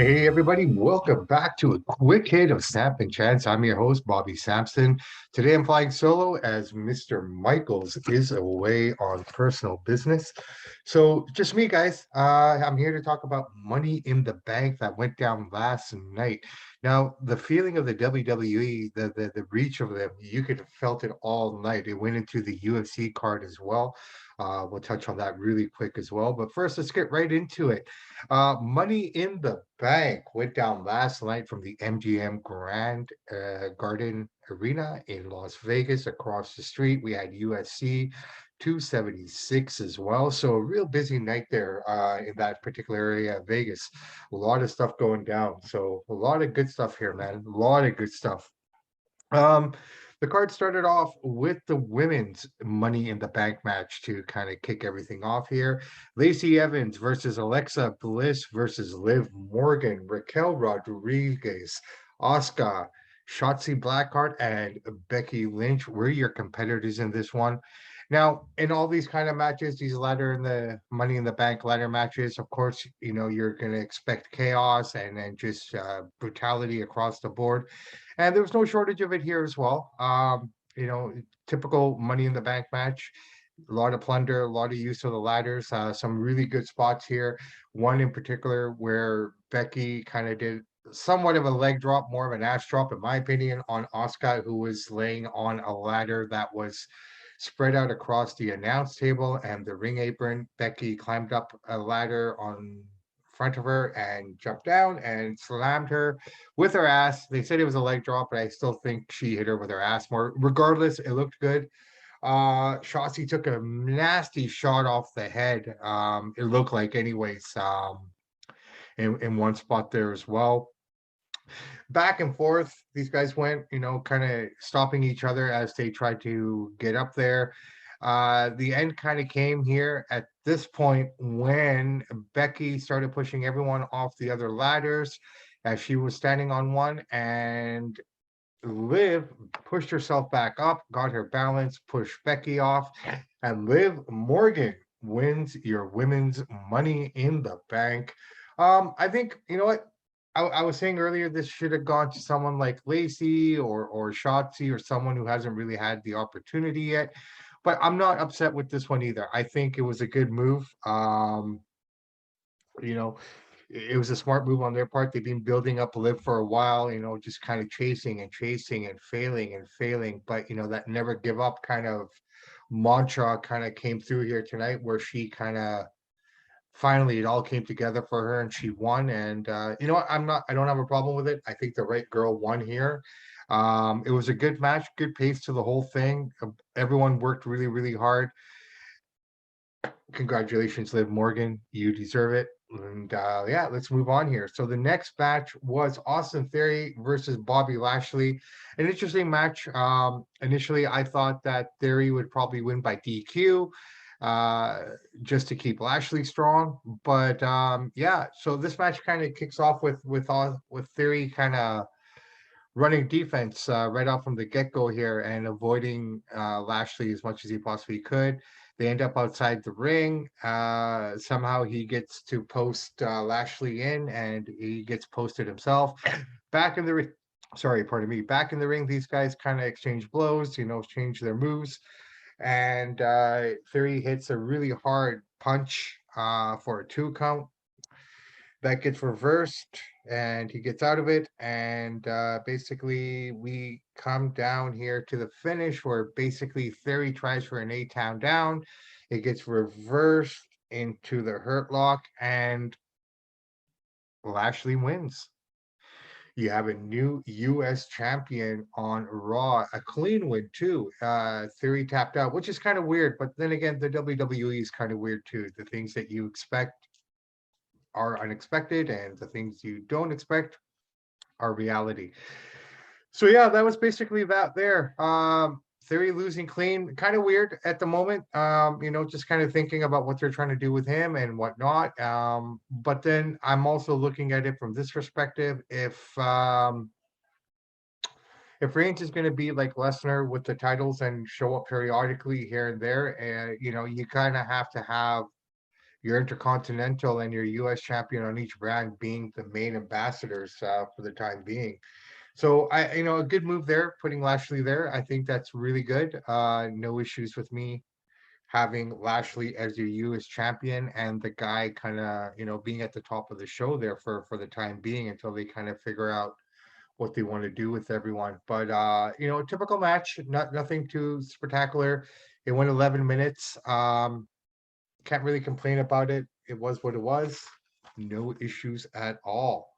Hey everybody, welcome back to a quick hit of Samp&Chance. I'm your host, Bobby Sampson. Today I'm flying solo as Mr. Michaels is away on personal business. So just me, guys. I'm here to talk about Money in the Bank that went down last night. Now, the feeling of the WWE, the reach of them, you could have felt it all night. It went into the UFC card as well. We'll touch on that really quick as well. But first, let's get right into it. Money in the Bank went down last night from the MGM Grand Garden Arena in Las Vegas. Across the street, we had USC 276 as well. So a real busy night there in that particular area of Vegas. A lot of stuff going down. So a lot of good stuff here, man. A lot of good stuff. Um, the card started off with the women's Money in the Bank match to kind of kick everything off here. Lacey Evans versus Alexa Bliss versus Liv Morgan, Raquel Rodriguez, Asuka, Shotzi Blackheart, and Becky Lynch were your competitors in this one. Now, in all these kind of matches, these ladder in the Money in the Bank ladder matches, of course, you're going to expect chaos and then just brutality across the board. And there was no shortage of it here as well. Typical Money in the Bank match, a lot of plunder, a lot of use of the ladders, some really good spots here. One in particular where Becky kind of did somewhat of a leg drop, more of an ass drop, in my opinion, on Asuka, who was laying on a ladder that was spread out across the announce table and the ring apron. Becky climbed up a ladder on front of her and jumped down and slammed her with her ass. They said it was a leg drop, but I still think she hit her with her ass more. Regardless, it looked good. Shotzi took a nasty shot off the head. It looked like anyways, in one spot there as well. Back and forth, these guys went, kind of stopping each other as they tried to get up there. The end kind of came here at this point when Becky started pushing everyone off the other ladders as she was standing on one, and Liv pushed herself back up, got her balance, pushed Becky off, and Liv Morgan wins your women's Money in the Bank. I think, you know what? I was saying earlier this should have gone to someone like Lacey or Shotzi or someone who hasn't really had the opportunity yet. But I'm not upset with this one either. I think it was a good move. You know, it was a smart move on their part. They've been building up Liv for a while, just kind of chasing and chasing and failing. But that never give up kind of mantra kind of came through here tonight, where she kind of finally it all came together for her and she won. And you know what? I don't have a problem with it. I think the right girl won here. It was a good match, good pace to the whole thing. Everyone worked really, really hard. Congratulations, Liv Morgan. You deserve it. And yeah, let's move on here. So the next match was Austin Theory versus Bobby Lashley. An interesting match. Initially, I thought that Theory would probably win by DQ, just to keep Lashley strong. But yeah, so this match kind of kicks off with Theory kind of running defense right off from the get-go here and avoiding Lashley as much as he possibly could. They end up outside the ring. Somehow he gets to post Lashley in, and he gets posted himself. Back in the ring, sorry, pardon me. Back in the ring, these guys kind of exchange blows, change their moves. And Theory hits a really hard punch for a 2 count. That gets reversed and he gets out of it. And basically, we come down here to the finish where basically Theory tries for an 8-count down. It gets reversed into the hurt lock, and Lashley wins. You have a new US champion on Raw, a clean win too. Theory tapped out, which is kind of weird, but then again, the WWE is kind of weird too. The things that you expect are unexpected, and the things you don't expect are reality. So yeah, that was basically that there. Theory losing clean, kind of weird at the moment. Just kind of thinking about what they're trying to do with him and whatnot. But then I'm also looking at it from this perspective. If Reigns is going to be like Lesnar with the titles and show up periodically here and there, and you kind of have to have your Intercontinental and your US champion on each brand being the main ambassadors for the time being. So a good move there, putting Lashley there. I think that's really good. No issues with me having Lashley as your US champion and the guy kind of, being at the top of the show there for the time being until they kind of figure out what they want to do with everyone. But typical match, nothing too spectacular. It went 11 minutes. Can't really complain about it. It was what it was. No issues at all.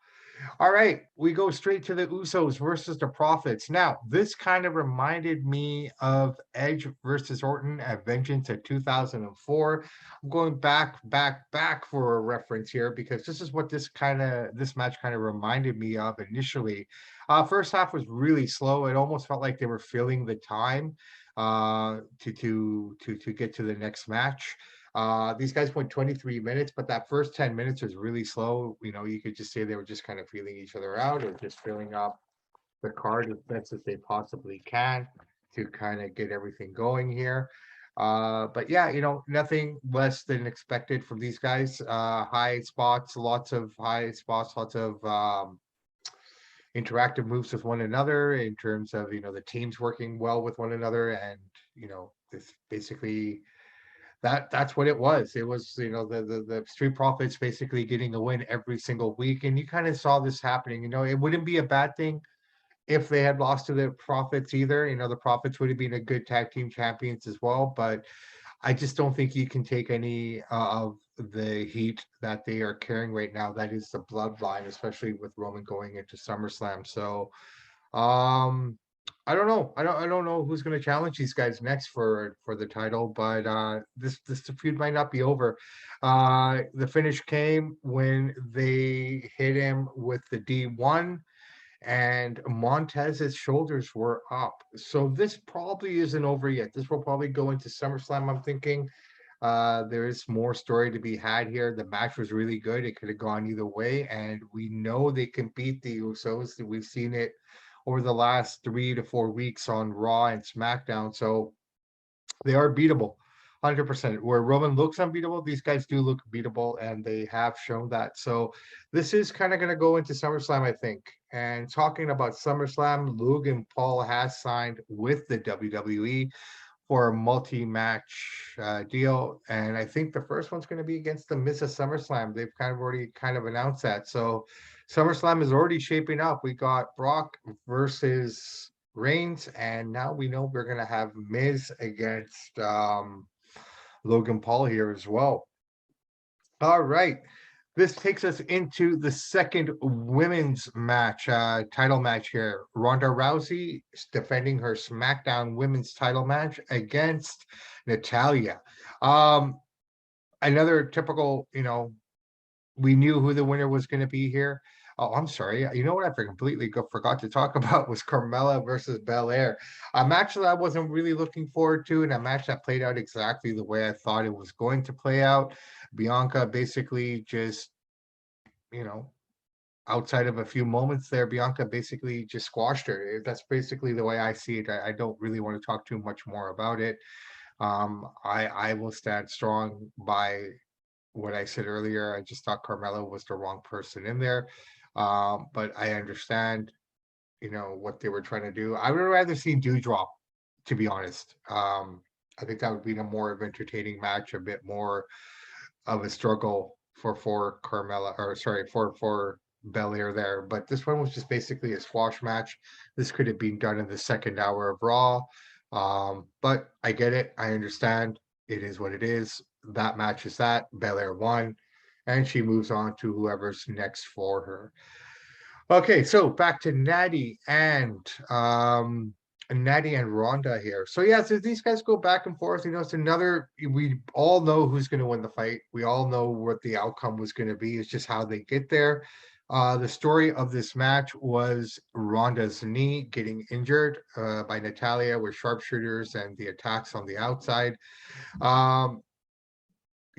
All right, we go straight to the Usos versus the Profits. Now, this kind of reminded me of Edge versus Orton at Vengeance at 2004. I'm going back for a reference here because this is what this match kind of reminded me of initially. First half was really slow. It almost felt like they were filling the time to get to the next match. These guys went 23 minutes, but that first 10 minutes was really slow. You could just say they were just kind of feeling each other out or just filling up the card as best as they possibly can to kind of get everything going here. But yeah, nothing less than expected from these guys. High spots, lots of high spots, lots of interactive moves with one another in terms of, the teams working well with one another. And, this basically that's what it was. It was, the Street Profits basically getting a win every single week. And you kind of saw this happening. It wouldn't be a bad thing if they had lost to the Profits either. The Profits would have been a good tag team champions as well. But I just don't think you can take any of the heat that they are carrying right now. That is the bloodline, especially with Roman going into SummerSlam. So I don't know. I don't know who's going to challenge these guys next for the title, but this feud might not be over. The finish came when they hit him with the D1 and Montez's shoulders were up. So this probably isn't over yet. This will probably go into SummerSlam, I'm thinking. There is more story to be had here. The match was really good. It could have gone either way, and we know they can beat the Usos. We've seen it over the last 3 to 4 weeks on Raw and SmackDown. So they are beatable, 100%. Where Roman looks unbeatable, these guys do look beatable, and they have shown that. So this is kind of going to go into SummerSlam, I think. And talking about SummerSlam, Logan Paul has signed with the WWE for a multi-match deal. And I think the first one's going to be against the Miz at SummerSlam. They've already announced that. So SummerSlam is already shaping up. We got Brock versus Reigns, and now we know we're going to have Miz against Logan Paul here as well. All right. This takes us into the second women's match, title match here. Ronda Rousey is defending her SmackDown women's title match against Natalya. Another typical, we knew who the winner was going to be here. Oh, I'm sorry. You know what I completely forgot to talk about was Carmela versus Bel Air. A match that I wasn't really looking forward to, and a match that played out exactly the way I thought it was going to play out. Bianca basically just, outside of a few moments there, Bianca basically just squashed her. That's basically the way I see it. I don't really want to talk too much more about it. I will stand strong by what I said earlier. I just thought Carmelo was the wrong person in there. But I understand, what they were trying to do. I would rather see Dewdrop, to be honest. I think that would be a more of entertaining match, a bit more of a struggle for Carmela, or sorry, for Bel Air there. But this one was just basically a squash match. This could have been done in the second hour of Raw. But I get it. I understand. It is what it is. That match is that. Bel Air won, and she moves on to whoever's next for her. Okay, so back to Natty and Ronda here. So yeah, so these guys go back and forth. It's another. We all know who's going to win the fight. We all know what the outcome was going to be. It's just how they get there. The story of this match was Ronda's knee getting injured by Natalya with sharpshooters and the attacks on the outside.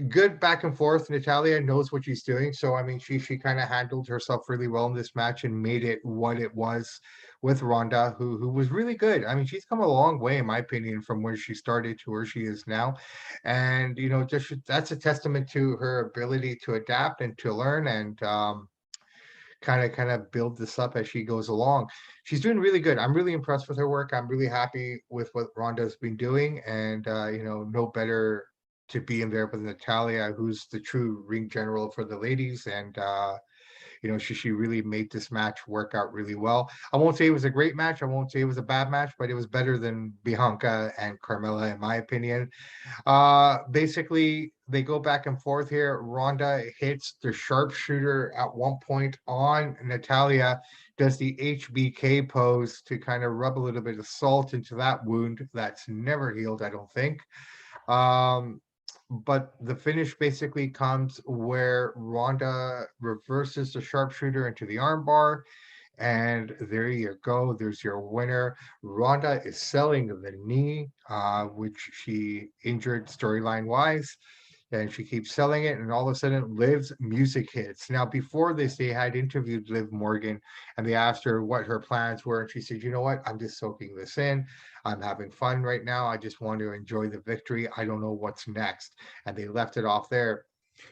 good back and forth. Natalia knows what she's doing. So I mean she kind of handled herself really well in this match and made it what it was with Ronda, who was really good. I mean, she's come a long way, in my opinion, from where she started to where she is now. And just that's a testament to her ability to adapt and to learn and kind of build this up as she goes along. She's doing really good. I'm really impressed with her work. I'm really happy with what Ronda's been doing, and no better to be in there with Natalia, who's the true ring general for the ladies, and she really made this match work out really well. I won't say it was a great match. I won't say it was a bad match, but it was better than Bianca and Carmela, in my opinion. Basically, they go back and forth here. Ronda hits the sharpshooter at one point on Natalia, does the HBK pose to kind of rub a little bit of salt into that wound that's never healed, I don't think. But the finish basically comes where Ronda reverses the sharpshooter into the armbar. And there you go. There's your winner. Ronda is selling the knee, which she injured storyline wise. And she keeps selling it. And all of a sudden, Liv's music hits. Now, before this, they had interviewed Liv Morgan and they asked her what her plans were. And she said, you know what? I'm just soaking this in. I'm having fun right now. I just want to enjoy the victory. I don't know what's next. And they left it off there.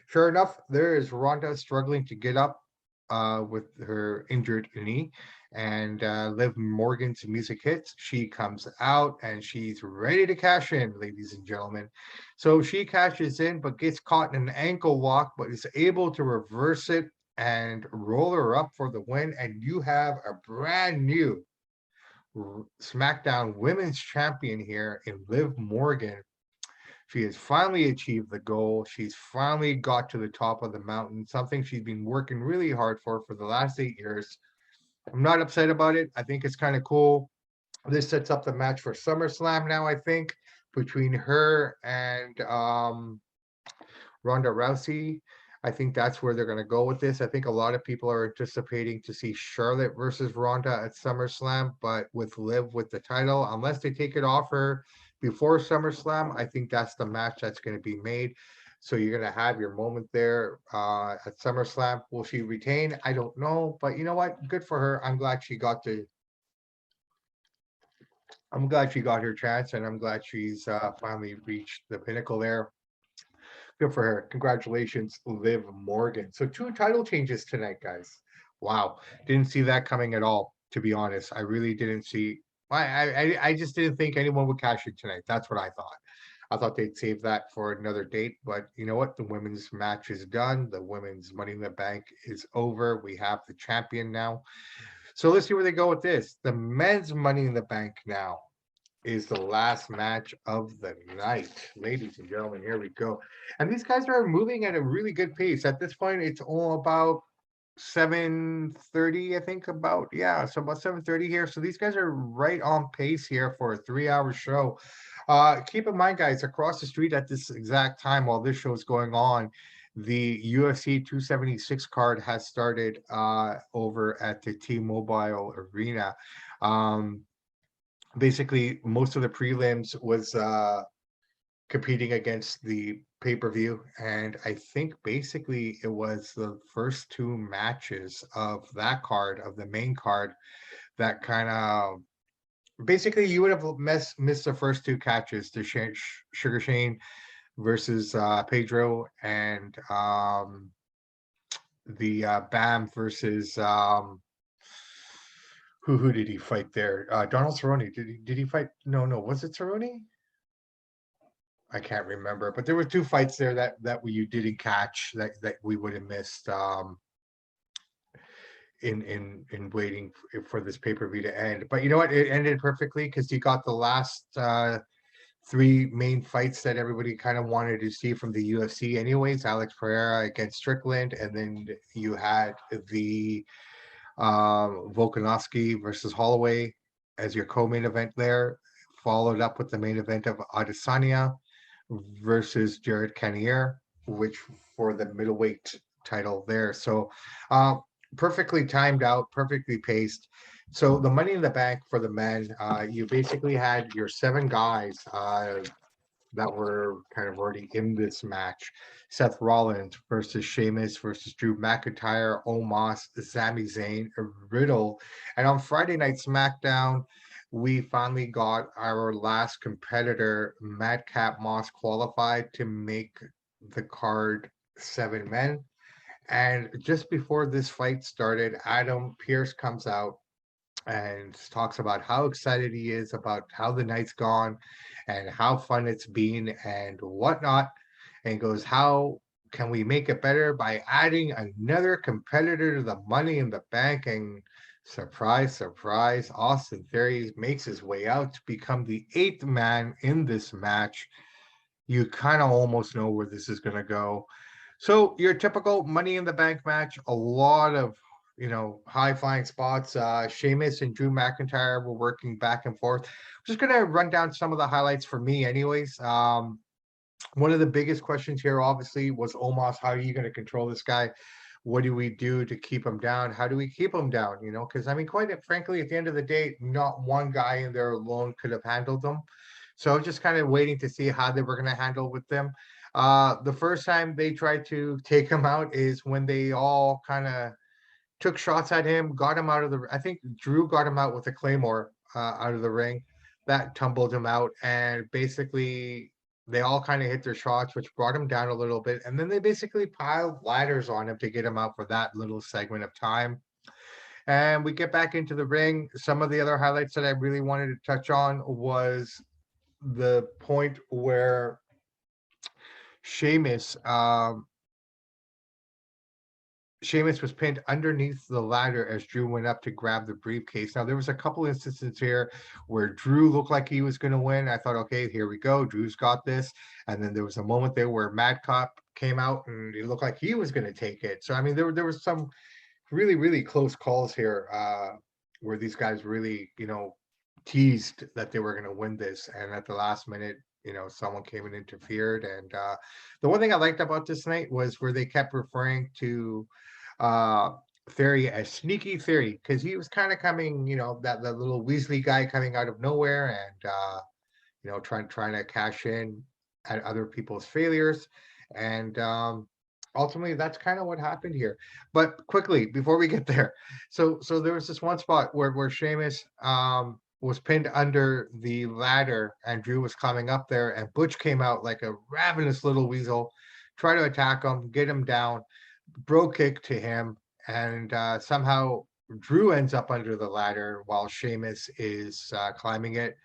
Sure enough, there is Ronda struggling to get up with her injured knee. And Liv Morgan's music hits. She comes out and she's ready to cash in, ladies and gentlemen. So she cashes in, but gets caught in an ankle lock, but is able to reverse it and roll her up for the win. And you have a brand new SmackDown Women's Champion here in Liv Morgan. She has finally achieved the goal. She's finally got to the top of the mountain, something she's been working really hard for the last 8 years. I'm not upset about it. I think it's kind of cool. This sets up the match for SummerSlam now, I think, between her and Ronda Rousey. I think that's where they're going to go with this. I think a lot of people are anticipating to see Charlotte versus Ronda at SummerSlam, but with Liv with the title, unless they take it off her before SummerSlam, I think that's the match that's going to be made. So you're going to have your moment there at SummerSlam. Will she retain? I don't know, but you know what? Good for her. I'm glad she got her chance, and I'm glad she's finally reached the pinnacle there. Good for her. Congratulations, Liv Morgan. So 2 title changes tonight, guys. Wow. Didn't see that coming at all, to be honest. I really didn't see. I just didn't think anyone would cash it tonight. That's what I thought. I thought they'd save that for another date, but you know what? The women's match is done. The women's Money in the Bank is over. We have the champion now. So let's see where they go with this. The men's Money in the Bank now is the last match of the night. Ladies and gentlemen, here we go. And these guys are moving at a really good pace. At this point, it's all about 7:30, I think, about. Yeah, so about 7:30 here. So these guys are right on pace here for a 3-hour show. Keep in mind, guys, across the street at this exact time while this show is going on, the UFC 276 card has started over at the T-Mobile Arena. Basically, most of the prelims was competing against the pay-per-view, and I think basically it was the first 2 matches of that card, of the main card, that kind of basically you would have missed the first 2 catches, the Sugar Shane versus Pedro, and the Bam versus who did he fight there? Donald Cerrone. Did he fight? No, was it Cerrone? I can't remember, but there were 2 fights there that you didn't catch that we would have missed in waiting for this pay-per-view to end. But you know what? It ended perfectly because you got the last 3 main fights that everybody kind of wanted to see from the UFC anyways. Alex Pereira against Strickland, and then you had the Volkanovski versus Holloway as your co-main event there, followed up with the main event of Adesanya versus Jared Cannonier, which for the middleweight title there. So perfectly timed out, perfectly paced. So the Money in the Bank for the men, you basically had your 7 guys that were kind of already in this match. Seth Rollins versus Sheamus versus Drew McIntyre, Omos, Sami Zayn, Riddle. And on Friday Night SmackDown, we finally got our last competitor, Madcap Moss, qualified to make the card 7 men. And just before this fight started, Adam Pearce comes out and talks about how excited he is about how the night's gone and how fun it's been and whatnot. And goes, how can we make it better by adding another competitor to the Money in the Bank? And surprise, surprise, Austin Theory makes his way out to become the eighth man in this match. You kind of almost know where this is going to go. So your typical Money in the Bank match, a lot of high flying spots. Sheamus and Drew McIntyre were working back and forth. Just gonna run down some of the highlights for me, anyways. One of the biggest questions here, obviously, was Omos. How are you going to control this guy? What do we do to keep him down? How do we keep him down? Because I mean, quite frankly, at the end of the day, not one guy in there alone could have handled them. So I was just kind of waiting to see how they were going to handle with them. The first time they tried to take him out is when they all kind of took shots at him, got him out of the. I think Drew got him out with a claymore out of the ring. That tumbled him out, and basically they all kind of hit their shots, which brought him down a little bit. And then they basically piled ladders on him to get him out for that little segment of time. And we get back into the ring. Some of the other highlights that I really wanted to touch on was the point where Sheamus Sheamus was pinned underneath the ladder as Drew went up to grab the briefcase. Now, there was a couple instances here where Drew looked like he was going to win. I thought, okay, here we go. Drew's got this. And then there was a moment there where Madcap came out and it looked like he was going to take it. So, I mean, there was some really, really close calls here where these guys really, teased that they were going to win this. And at the last minute, someone came and interfered. And the one thing I liked about this night was where they kept referring to uh Theory as Sneaky Theory, because he was kind of coming, that little Weasley guy coming out of nowhere and trying to cash in at other people's failures. And ultimately that's kind of what happened here. But quickly before we get there, so there was this one spot where Sheamus was pinned under the ladder and Drew was climbing up there and Butch came out like a ravenous little weasel, try to attack him, get him down, bro kick to him, and somehow Drew ends up under the ladder while Sheamus is climbing it.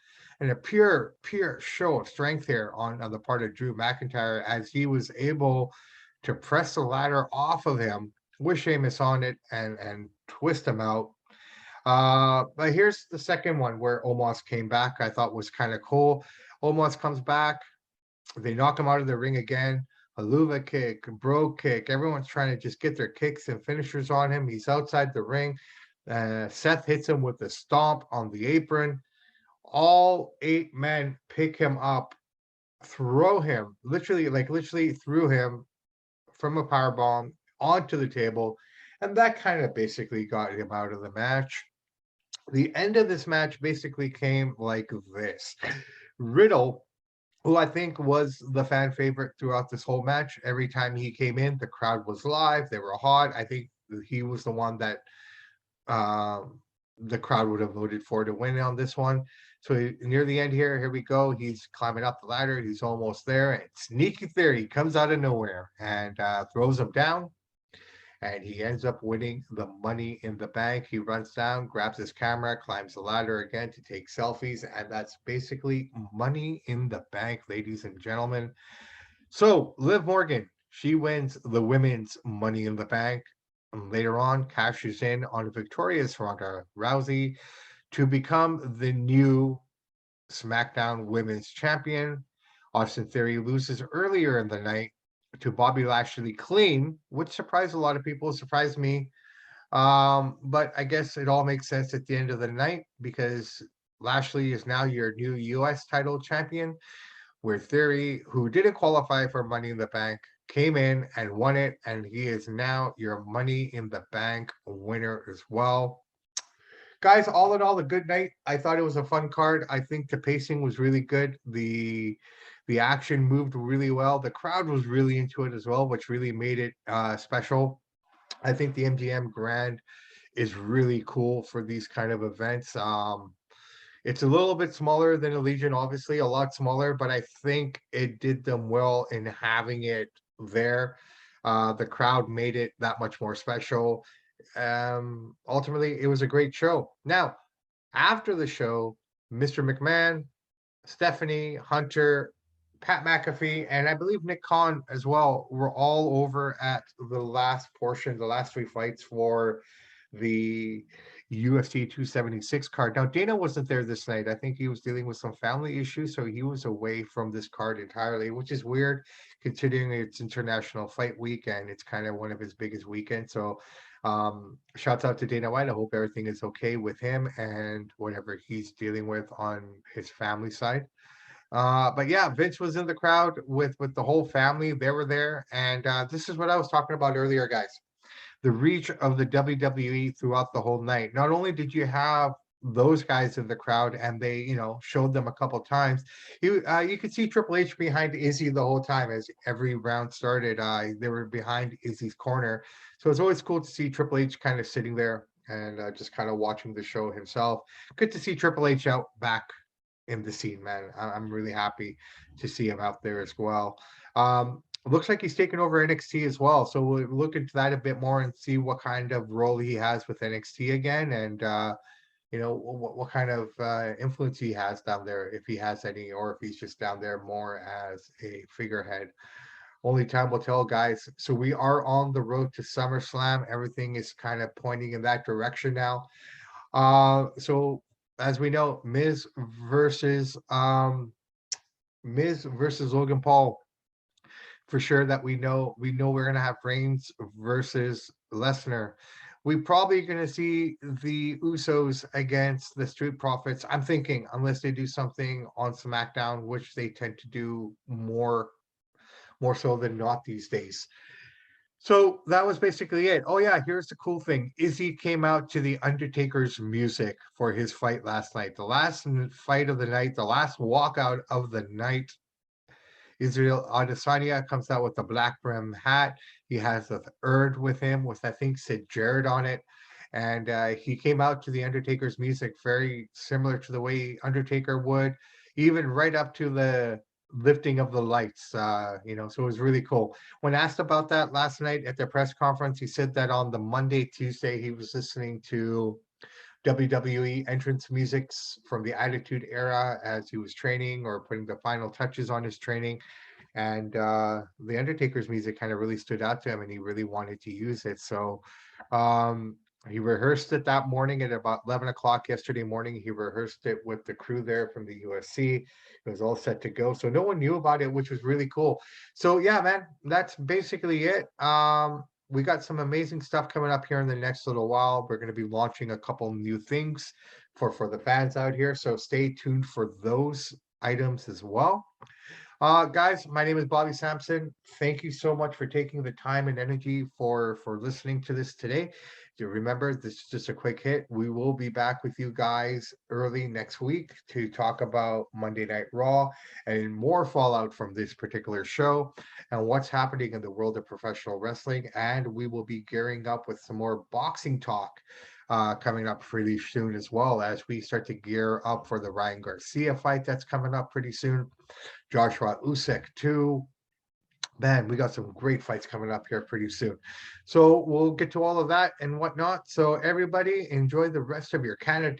And a pure show of strength here on the part of Drew McIntyre as he was able to press the ladder off of him with Sheamus on it and twist him out. But here's the second one where Omos came back. I thought was kind of cool. Omos comes back. They knock him out of the ring again. Haluva kick, bro kick. Everyone's trying to just get their kicks and finishers on him. He's outside the ring. Seth hits him with a stomp on the apron. All 8 men pick him up, throw him, literally threw him from a power bomb onto the table. And that kind of basically got him out of the match. The end of this match basically came like this. Riddle, who I think was the fan favorite throughout this whole match. Every time he came in, the crowd was live. They were hot. I think he was the one that the crowd would have voted for to win on this one. So near the end here we go. He's climbing up the ladder. He's almost there. And Sneaky Theory comes out of nowhere and throws him down. And he ends up winning the Money in the Bank. He runs down, grabs his camera, climbs the ladder again to take selfies. And that's basically Money in the Bank, ladies and gentlemen. So Liv Morgan, she wins the women's Money in the Bank. And later on, cashes in on victorious Ronda Rousey to become the new SmackDown Women's Champion. Austin Theory loses earlier in the night to Bobby Lashley clean, which surprised a lot of people, surprised me. But I guess it all makes sense at the end of the night because Lashley is now your new US title champion, where Theory, who didn't qualify for Money in the Bank, came in and won it, and he is now your Money in the Bank winner as well. Guys, all in all, a good night. I thought it was a fun card. I think the pacing was really good. The action moved really well. The crowd was really into it as well, which really made it special. I think the MGM Grand is really cool for these kind of events. It's a little bit smaller than Allegiant, obviously, a lot smaller, but I think it did them well in having it there. The crowd made it that much more special. Ultimately, it was a great show. Now, after the show, Mr. McMahon, Stephanie, Hunter, Pat McAfee, and I believe Nick Khan as well were all over at the last portion, the last three fights for the UFC 276 card. Now, Dana wasn't there this night. I think he was dealing with some family issues, so he was away from this card entirely, which is weird considering it's International Fight Week and it's kind of one of his biggest weekends. So, shouts out to Dana White. I hope everything is okay with him and whatever he's dealing with on his family side. But yeah, Vince was in the crowd with the whole family. They were there, and this is what I was talking about earlier, guys. The reach of the WWE throughout the whole night. Not only did you have those guys in the crowd, and they, showed them a couple times. You could see Triple H behind Izzy the whole time as every round started. They were behind Izzy's corner, so it's always cool to see Triple H kind of sitting there and just kind of watching the show himself. Good to see Triple H out back in the scene, man. I'm really happy to see him out there as well. Looks like he's taking over NXT as well, so we'll look into that a bit more and see what kind of role he has with NXT again, and what kind of influence he has down there, if he has any, or if he's just down there more as a figurehead. Only time will tell, guys. So we are on the road to SummerSlam. Everything is kind of pointing in that direction now. So as we know, versus Miz versus Logan Paul. For sure that we know we're gonna have Reigns versus Lesnar. We probably gonna see the Usos against the Street Profits. I'm thinking, unless they do something on SmackDown, which they tend to do more so than not these days. So that was basically it. Oh yeah, here's the cool thing. Izzy came out to the Undertaker's music for his fight last night. The last fight of the night, the last walkout of the night. Israel Adesanya comes out with a black brim hat. He has a Erd with him, with I think said Jared on it. And he came out to the Undertaker's music very similar to the way Undertaker would, even right up to the lifting of the lights. So it was really cool. When asked about that last night at the press conference, he said that on the Monday, Tuesday, he was listening to WWE entrance musics from the Attitude Era as he was training or putting the final touches on his training. And the Undertaker's music kind of really stood out to him, and he really wanted to use it. So he rehearsed it that morning at about 11 o'clock yesterday morning. He rehearsed it with the crew there from the UFC. It was all set to go. So no one knew about it, which was really cool. So yeah, man, that's basically it. We got some amazing stuff coming up here in the next little while. We're going to be launching a couple new things for the fans out here. So stay tuned for those items as well. Guys, my name is Bobby Sampson. Thank you so much for taking the time and energy for listening to this today. Do remember, this is just a quick hit. We will be back with you guys early next week to talk about Monday Night Raw and more fallout from this particular show and what's happening in the world of professional wrestling. And we will be gearing up with some more boxing talk coming up pretty soon, as well as we start to gear up for the Ryan Garcia fight that's coming up pretty soon. Joshua Usyk too. Man, we got some great fights coming up here pretty soon. So we'll get to all of that and whatnot. So everybody enjoy the rest of your Canada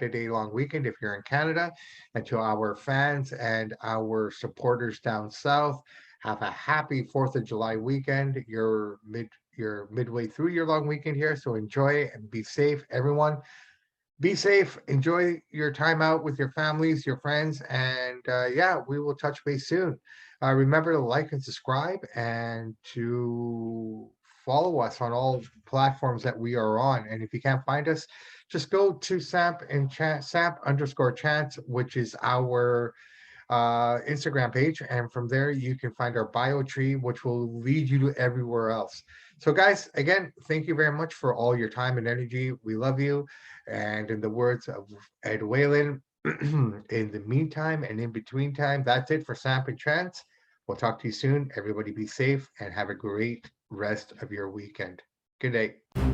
Day long weekend if you're in Canada. And to our fans and our supporters down south, have a happy 4th of July weekend. You're midway through your long weekend here. So enjoy and be safe, everyone. Be safe. Enjoy your time out with your families, your friends, and yeah, we will touch base soon. Remember to like and subscribe and to follow us on all platforms that we are on. And if you can't find us, just go to Samp&Chance, Samp_Chance, which is our Instagram page, and from there you can find our bio tree, which will lead you to everywhere else. So, guys, again, thank you very much for all your time and energy. We love you. And in the words of Ed Whalen, in the meantime and in between time, that's it for Samp and Chance. We'll talk to you soon. Everybody be safe and have a great rest of your weekend. Good day.